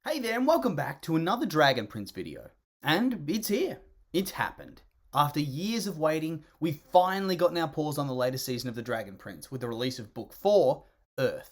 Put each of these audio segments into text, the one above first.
Hey there and welcome back to another Dragon Prince video. And it's here. It's happened. After years of waiting, we've finally gotten our paws on the latest season of The Dragon Prince with the release of Book 4, Earth.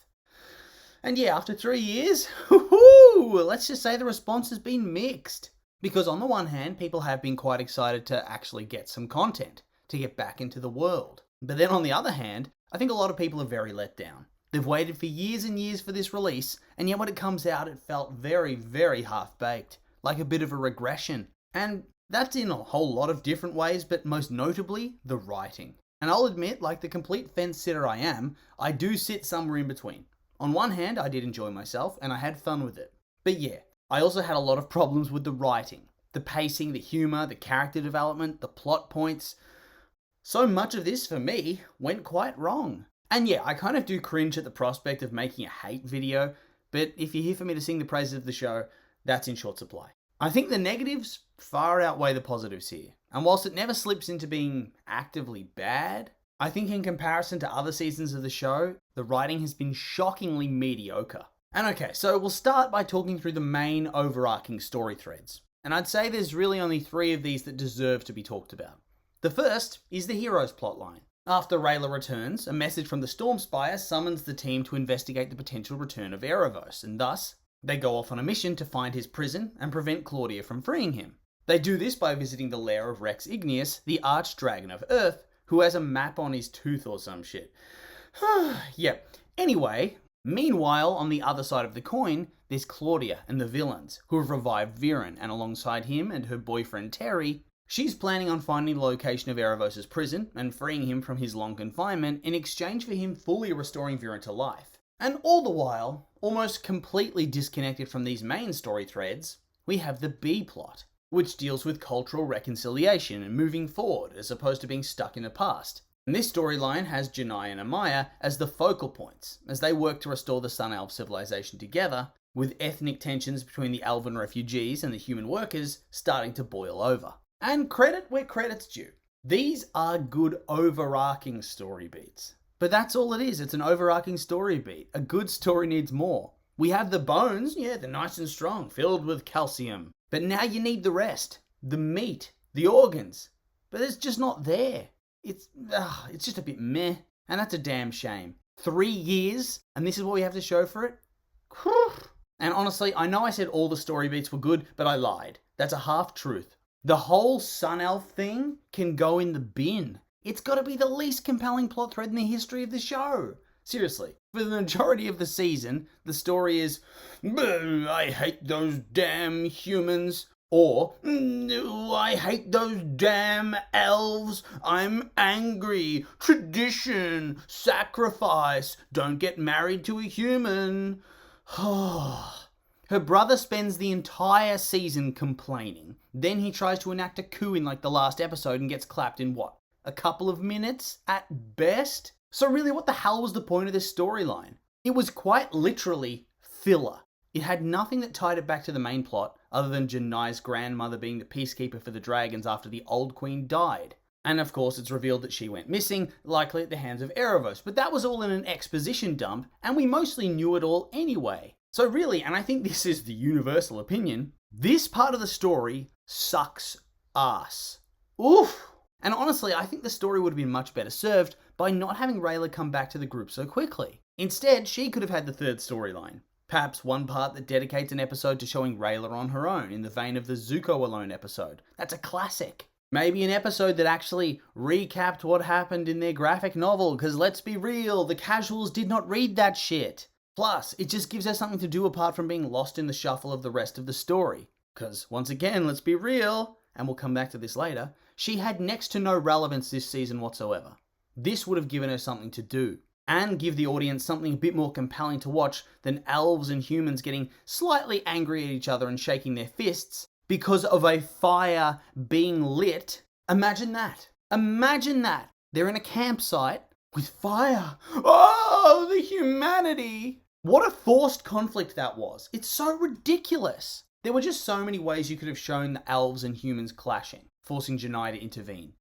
And yeah, after 3 years, let's just say the response has been mixed. Because on the one hand, people have been quite excited to actually get some content, to get back into the world. But then on the other hand, I think a lot of people are very let down. They've waited for years and years for this release, and yet when it comes out, it felt very, very half-baked, like a bit of a regression. And that's in a whole lot of different ways, but most notably, the writing. And I'll admit, like the complete fence sitter I am, I do sit somewhere in between. On one hand, I did enjoy myself, and I had fun with it. But yeah, I also had a lot of problems with the writing. The pacing, the humour, the character development, the plot points. So much of this, for me, went quite wrong. And yeah, I kind of do cringe at the prospect of making a hate video, but if you're here for me to sing the praises of the show, that's in short supply. I think the negatives far outweigh the positives here, and whilst it never slips into being actively bad, I think in comparison to other seasons of the show, the writing has been shockingly mediocre. And okay, so we'll start by talking through the main overarching story threads, and I'd say there's really only 3 of these that deserve to be talked about. The first is the hero's plotline. After Rayla returns, a message from the Stormspire summons the team to investigate the potential return of Erebos, and thus, they go off on a mission to find his prison and prevent Claudia from freeing him. They do this by visiting the lair of Rex Igneous, the Archdragon of Earth, who has a map on his tooth or some shit. Yep. Anyway, meanwhile, on the other side of the coin, there's Claudia and the villains, who have revived Viren, and alongside him and her boyfriend Terry, she's planning on finding the location of Erebos' prison and freeing him from his long confinement in exchange for him fully restoring Viren to life. And all the while, almost completely disconnected from these main story threads, we have the B-plot, which deals with cultural reconciliation and moving forward as opposed to being stuck in the past. And this storyline has Janai and Amaya as the focal points, as they work to restore the Sun Elf civilization together, with ethnic tensions between the Elven refugees and the human workers starting to boil over. And credit where credit's due. These are good overarching story beats. But that's all it is, it's an overarching story beat. A good story needs more. We have the bones, yeah, they're nice and strong, filled with calcium. But now you need the rest. The meat, the organs. But it's just not there. It's just a bit meh. And that's a damn shame. 3 years, and this is what we have to show for it? And honestly, I know I said all the story beats were good, but I lied. That's a half-truth. The whole Sun Elf thing can go in the bin. It's got to be the least compelling plot thread in the history of the show. Seriously, for the majority of the season, the story is, I hate those damn humans, or, I hate those damn elves, I'm angry, tradition, sacrifice, don't get married to a human. Her brother spends the entire season complaining. Then he tries to enact a coup in like the last episode and gets clapped in what? A couple of minutes at best? So really, what the hell was the point of this storyline? It was quite literally filler. It had nothing that tied it back to the main plot other than Janai's grandmother being the peacekeeper for the dragons after the old queen died. And of course, it's revealed that she went missing, likely at the hands of Erebos. But that was all in an exposition dump, and we mostly knew it all anyway. So really, and I think this is the universal opinion, this part of the story sucks ass. Oof! And honestly, I think the story would have been much better served by not having Rayla come back to the group so quickly. Instead, she could have had the third storyline. Perhaps one part that dedicates an episode to showing Rayla on her own, in the vein of the Zuko Alone episode. That's a classic. Maybe an episode that actually recapped what happened in their graphic novel, because let's be real, the casuals did not read that shit. Plus, it just gives her something to do apart from being lost in the shuffle of the rest of the story. Because, once again, let's be real, and we'll come back to this later, she had next to no relevance this season whatsoever. This would have given her something to do, and give the audience something a bit more compelling to watch than elves and humans getting slightly angry at each other and shaking their fists because of a fire being lit. Imagine that. Imagine that. They're in a campsite with fire. Oh, the humanity! What a forced conflict that was. It's so ridiculous. There were just so many ways you could have shown the elves and humans clashing, forcing Janai to intervene.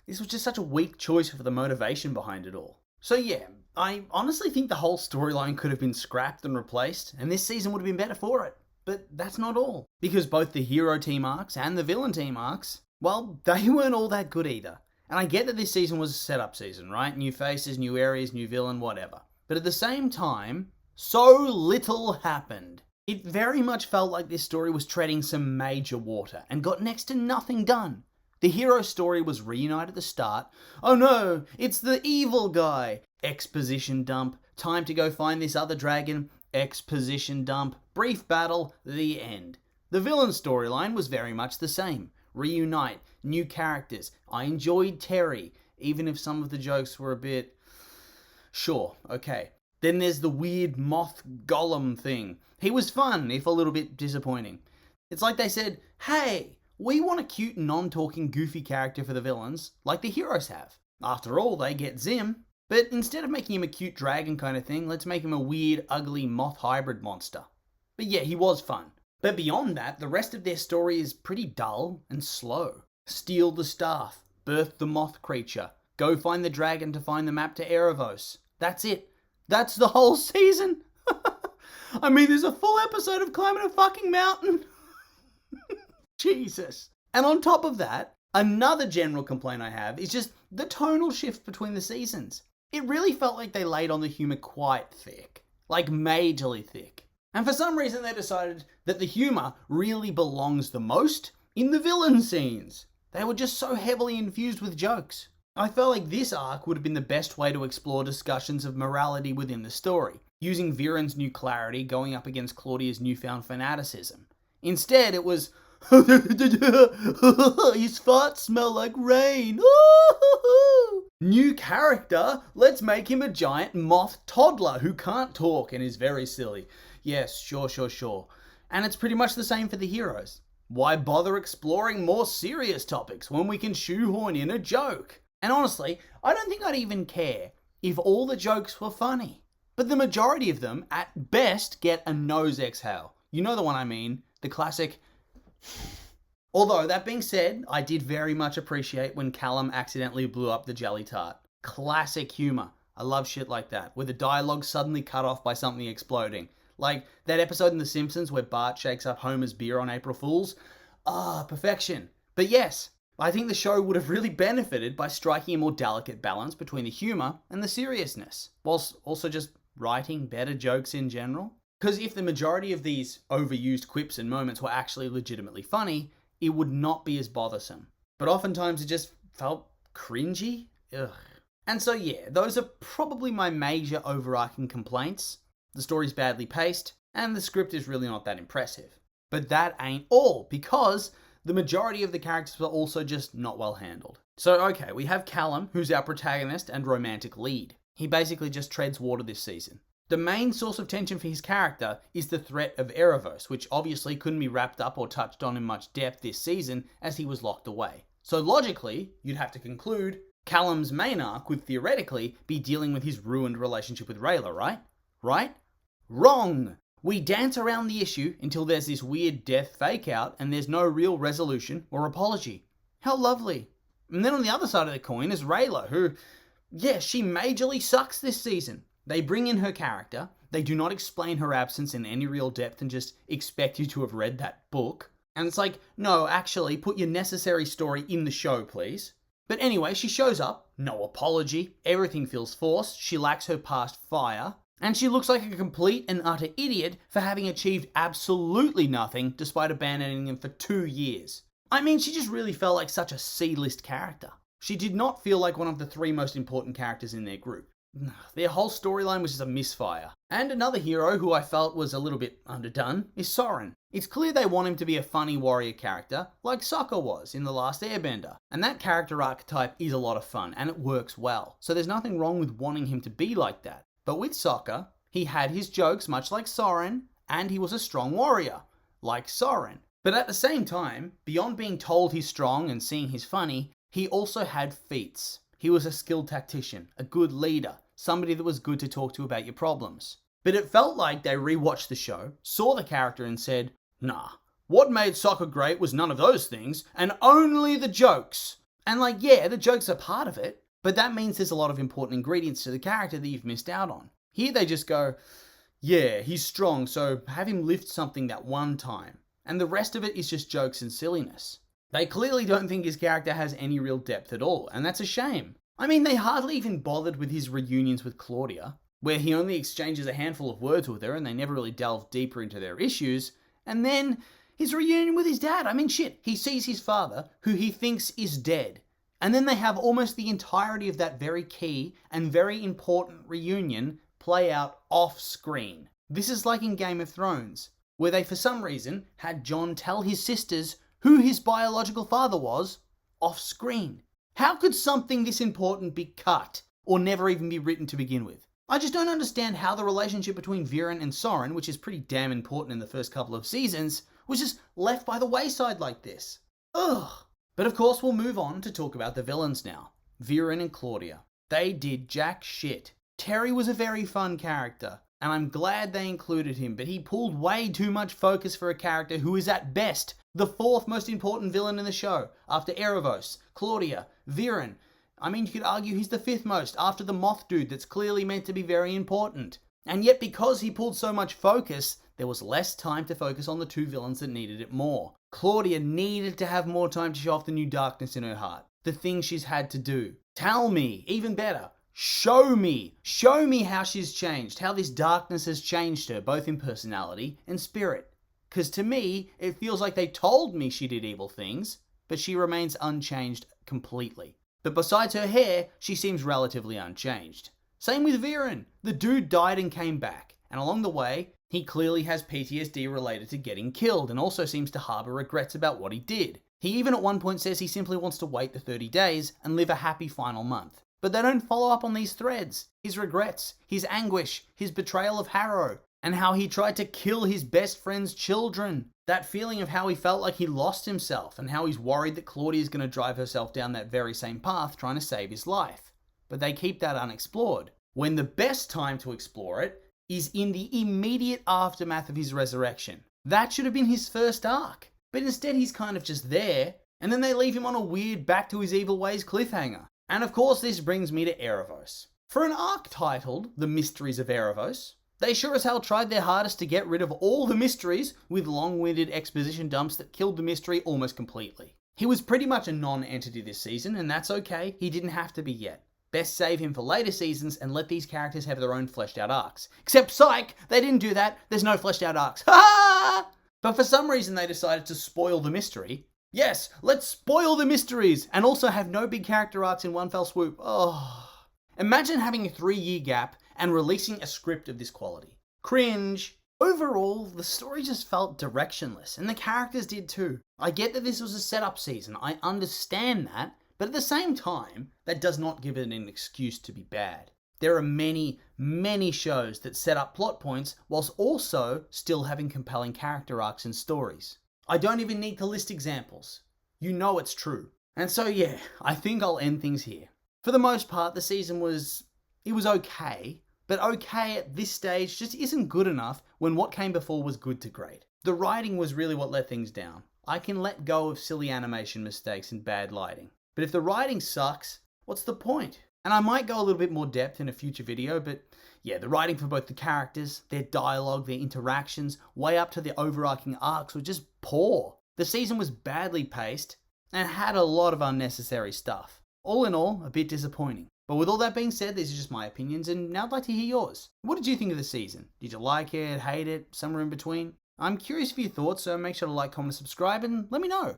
This was just such a weak choice for the motivation behind it all. So yeah, I honestly think the whole storyline could have been scrapped and replaced, and this season would have been better for it. But that's not all, because both the hero team arcs and the villain team arcs, well, they weren't all that good either. And I get that this season was a setup season, right? New faces, new areas, new villain, whatever. But at the same time, so little happened. It very much felt like this story was treading some major water and got next to nothing done. The hero story was reunited at the start. Oh no, it's the evil guy. Exposition dump. Time to go find this other dragon. Exposition dump. Brief battle. The end. The villain storyline was very much the same. Reunite. New characters. I enjoyed Terry, even if some of the jokes were a bit... Sure, okay. Then there's the weird moth golem thing. He was fun, if a little bit disappointing. It's like they said, hey, we want a cute, non-talking, goofy character for the villains, like the heroes have. After all, they get Zim. But instead of making him a cute dragon kind of thing, let's make him a weird, ugly moth hybrid monster. But yeah, he was fun. But beyond that, the rest of their story is pretty dull and slow. Steal the staff, birth the moth creature, go find the dragon to find the map to Erebos. That's it. That's the whole season. I mean, there's a full episode of climbing a fucking mountain. Jesus. And on top of that, another general complaint I have is just the tonal shift between the seasons. It really felt like they laid on the humour quite thick. Like majorly thick. And for some reason they decided that the humour really belongs the most in the villain scenes. They were just so heavily infused with jokes. I felt like this arc would have been the best way to explore discussions of morality within the story, using Viren's new clarity going up against Claudia's newfound fanaticism. Instead, it was, his farts smell like rain. New character, let's make him a giant moth toddler who can't talk and is very silly. Yes, sure. And it's pretty much the same for the heroes. Why bother exploring more serious topics when we can shoehorn in a joke? And honestly, I don't think I'd even care if all the jokes were funny. But the majority of them, at best, get a nose exhale. You know the one I mean, the classic... Although, that being said, I did very much appreciate when Callum accidentally blew up the jelly tart. Classic humour. I love shit like that, where the dialogue suddenly cut off by something exploding. Like that episode in The Simpsons where Bart shakes up Homer's beer on April Fools. Perfection. But yes, I think the show would have really benefited by striking a more delicate balance between the humour and the seriousness, whilst also just writing better jokes in general. Because if the majority of these overused quips and moments were actually legitimately funny, it would not be as bothersome. But oftentimes it just felt cringy. Ugh. And so yeah, those are probably my major overarching complaints. The story's badly paced, and the script is really not that impressive. But that ain't all, because the majority of the characters are also just not well handled. So okay, we have Callum, who's our protagonist and romantic lead. He basically just treads water this season. The main source of tension for his character is the threat of Erebos, which obviously couldn't be wrapped up or touched on in much depth this season as he was locked away. So logically, you'd have to conclude Callum's main arc would theoretically be dealing with his ruined relationship with Rayla, right? Right? Wrong! We dance around the issue until there's this weird death fake out and there's no real resolution or apology. How lovely. And then on the other side of the coin is Rayla, who, yeah, she majorly sucks this season. They bring in her character, they do not explain her absence in any real depth and just expect you to have read that book. And it's like, no, actually, put your necessary story in the show, please. But anyway, she shows up, no apology, everything feels forced, she lacks her past fire, and she looks like a complete and utter idiot for having achieved absolutely nothing despite abandoning him for 2 years. I mean, she just really felt like such a C-list character. She did not feel like one of the 3 most important characters in their group. Their whole storyline was just a misfire. And another hero who I felt was a little bit underdone is Soren. It's clear they want him to be a funny warrior character, like Sokka was in The Last Airbender. And that character archetype is a lot of fun, and it works well. So there's nothing wrong with wanting him to be like that. But with Sokka, he had his jokes much like Soren, and he was a strong warrior, like Soren. But at the same time, beyond being told he's strong and seeing he's funny, he also had feats. He was a skilled tactician, a good leader, somebody that was good to talk to about your problems. But it felt like they rewatched the show, saw the character and said, nah, what made Sokka great was none of those things, and only the jokes. And like, yeah, the jokes are part of it, but that means there's a lot of important ingredients to the character that you've missed out on. Here they just go, yeah, he's strong, so have him lift something that one time. And the rest of it is just jokes and silliness. They clearly don't think his character has any real depth at all, and that's a shame. I mean, they hardly even bothered with his reunions with Claudia, where he only exchanges a handful of words with her and they never really delve deeper into their issues. And then his reunion with his dad. I mean, shit, he sees his father, who he thinks is dead. And then they have almost the entirety of that very key and very important reunion play out off screen. This is like in Game of Thrones, where they for some reason had Jon tell his sisters who his biological father was off screen. How could something this important be cut or never even be written to begin with? I just don't understand how the relationship between Viren and Soren, which is pretty damn important in the first couple of seasons, was just left by the wayside like this. Ugh. But of course we'll move on to talk about the villains now. Viren and Claudia. They did jack shit. Terry was a very fun character, and I'm glad they included him, but he pulled way too much focus for a character who is at best the fourth most important villain in the show, after Erebos, Claudia, Viren. I mean, you could argue he's the fifth most, after the Moth dude that's clearly meant to be very important. And yet because he pulled so much focus, there was less time to focus on the two villains that needed it more. Claudia needed to have more time to show off the new darkness in her heart, the things she's had to do. Tell me, even better, show me how she's changed, how this darkness has changed her, both in personality and spirit. Because to me, it feels like they told me she did evil things, but she remains unchanged completely. But besides her hair, she seems relatively unchanged. Same with Viren. The dude died and came back, and along the way, he clearly has PTSD related to getting killed and also seems to harbour regrets about what he did. He even at one point says he simply wants to wait the 30 days and live a happy final month. But they don't follow up on these threads. His regrets, his anguish, his betrayal of Harrow, and how he tried to kill his best friend's children. That feeling of how he felt like he lost himself and how he's worried that Claudia is going to drive herself down that very same path trying to save his life. But they keep that unexplored, when the best time to explore it is in the immediate aftermath of his resurrection. That should have been his first arc. But instead he's kind of just there, and then they leave him on a weird back to his evil ways cliffhanger. And of course this brings me to Erebos. For an arc titled The Mysteries of Erebos, they sure as hell tried their hardest to get rid of all the mysteries with long-winded exposition dumps that killed the mystery almost completely. He was pretty much a non-entity this season, and that's okay, he didn't have to be yet. Best save him for later seasons and let these characters have their own fleshed out arcs. Except psych, they didn't do that, there's no fleshed out arcs. Ha! But for some reason they decided to spoil the mystery. Yes, let's spoil the mysteries and also have no big character arcs in one fell swoop. Oh. Imagine having a 3-year gap and releasing a script of this quality. Cringe. Overall, the story just felt directionless, and the characters did too. I get that this was a setup season, I understand that, but at the same time, that does not give it an excuse to be bad. There are many, many shows that set up plot points whilst also still having compelling character arcs and stories. I don't even need to list examples. You know it's true. And so yeah, I think I'll end things here. For the most part, the season was okay, but okay at this stage just isn't good enough when what came before was good to great. The writing was really what let things down. I can let go of silly animation mistakes and bad lighting. But if the writing sucks, what's the point? And I might go a little bit more depth in a future video, but yeah, the writing for both the characters, their dialogue, their interactions, way up to the overarching arcs were just poor. The season was badly paced and had a lot of unnecessary stuff. All in all, a bit disappointing. But with all that being said, these are just my opinions, and now I'd like to hear yours. What did you think of the season? Did you like it, hate it, somewhere in between? I'm curious for your thoughts, so make sure to like, comment, and subscribe, and let me know.